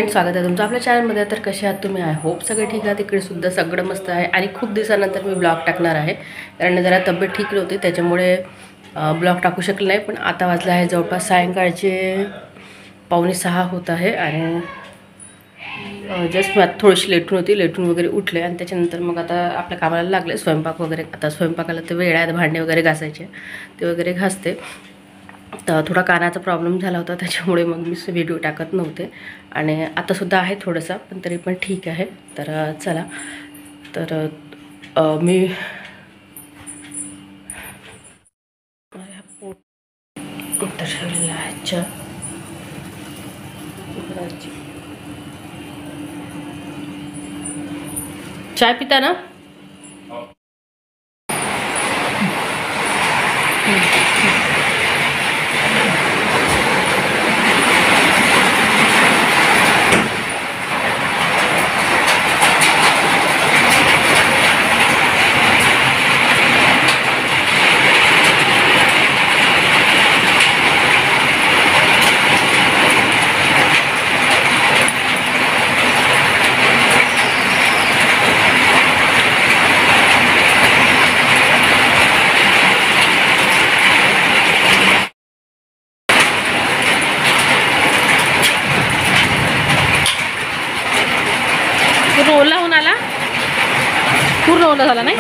स्वागत आहे तुमचं आपल्या चॅनलमध्ये. तर कसे आहात तुम्ही? आय होप सगळे ठीक आहात. इकडे सुद्धा सगळं मस्त आहे आणि खूप दिवसानंतर मी ब्लॉग टाकणार आहे, कारण जरा तब्येत ठीक नव्हती त्याच्यामुळे ब्लॉग टाकू शकले नाही. पण आता वाजले आहे जवळपास सायंकाळचे 5:45 होत आहे आणि जस्ट मी थोडीशी लेटून वगैरे उठले आणि त्याच्यानंतर मग आता आपल्या कामाला लागले. स्वयंपाक वगैरे, आता स्वयंपाकाला तर वेळ आहे, भांडे वगैरे घासायचे ते वगैरे घासते. तर थोडा कानाचा प्रॉब्लेम झाला होता त्याच्यामुळे मग मी व्हिडिओ टाकत नव्हते आणि आतासुद्धा आहे थोडंसं, पण तरी पण ठीक आहे. तर चला, तर मी इथं ठेवलेलं आहे चाय पिता ना? पूर्ण ओला होऊन आला, पूर्ण ओला झाला नाही.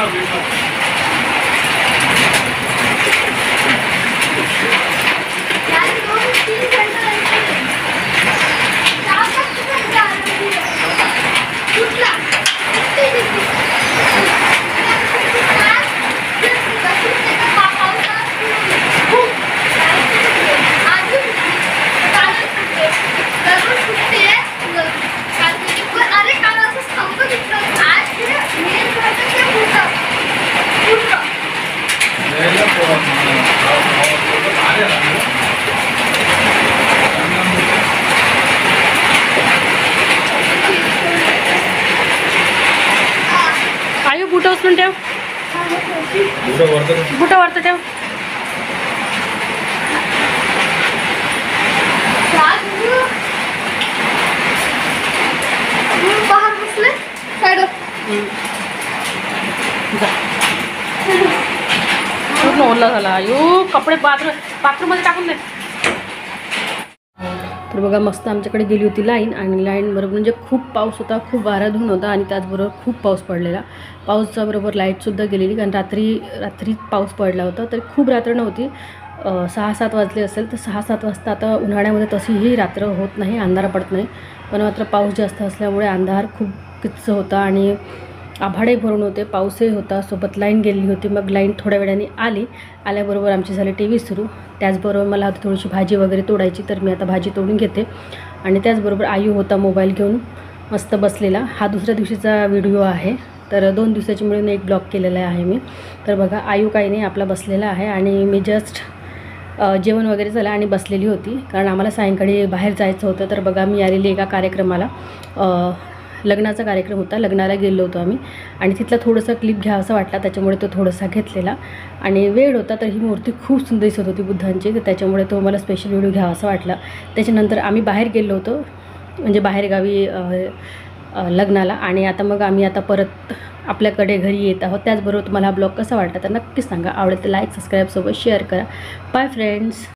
आयु बुट उचलून ठेव, बुट वरती ठेव. पूर्ण ओला झाला आयु, कपडे बाथरूममध्ये टाकून दे. तर बघा, मस्त आमच्याकडे गेली होती लाईन आणि लाईन बरोबर म्हणजे खूप पाऊस होता, खूप वारा धुऊन होता आणि त्याचबरोबर खूप पाऊस पडलेला. पाऊसच्या बरोबर लाईटसुद्धा गेलेली, कारण रात्री पाऊस पडला होता. तर खूप रात्र नव्हती, 6-7 वाजले असेल. तर 6-7 वाजता, आता उन्हाळ्यामध्ये तशीही रात्र होत नाही, अंधार पडत नाही, पण मात्र पाऊस जास्त असल्यामुळे अंधार खूप किच्च होता आणि आभाळही भरून होते, पाऊसही होता, सोबत लाईन गेलेली होती. मग लाईन थोड्या वेळाने आल्याबरोबर आमची झाली TV सुरू. त्याचबरोबर मला आता थोडीशी भाजी वगैरे तोडायची, तर मी आता भाजी तोडून घेते. आणि त्याचबरोबर आयु होता मोबाईल घेऊन मस्त बसलेला. हा दुसऱ्या दिवशीचा व्हिडिओ आहे, तर 2 दिवसाची मिळून एक ब्लॉग केलेला आहे मी. तर बघा, आयु काही नाही, आपला बसलेला आहे आणि मी जस्ट जेवण वगैरे झालं आणि बसलेली होती, कारण आम्हाला सायंकाळी बाहेर जायचं होतं. तर बघा, मी आलेली एका कार्यक्रमाला, लग्नाचा कार्यक्रम होता, लग्नाला गेलो होतो आम्ही आणि तिथला थोडंसं क्लिप घ्यावासा वाटला, त्याच्यामुळे तो थोडासा घेतलेला. आणि वेळ होता, तर ही मूर्ती खूप सुंदर दिसत होती बुद्धांची, तर त्याच्यामुळे तो मला स्पेशल व्हिडिओ घ्यावासा वाटला. त्याच्यानंतर आम्ही बाहेर गेलो होतो, म्हणजे बाहेरगावी लग्नाला. आणि आता मग आम्ही आता परत आपल्याकडे घरी येत आहोत. त्याचबरोबर तुम्हाला हा ब्लॉग कसा वाटला तर नक्कीच सांगा. आवडेल तर लाईक, सबस्क्राईब, सोबत शेअर करा. Bye friends.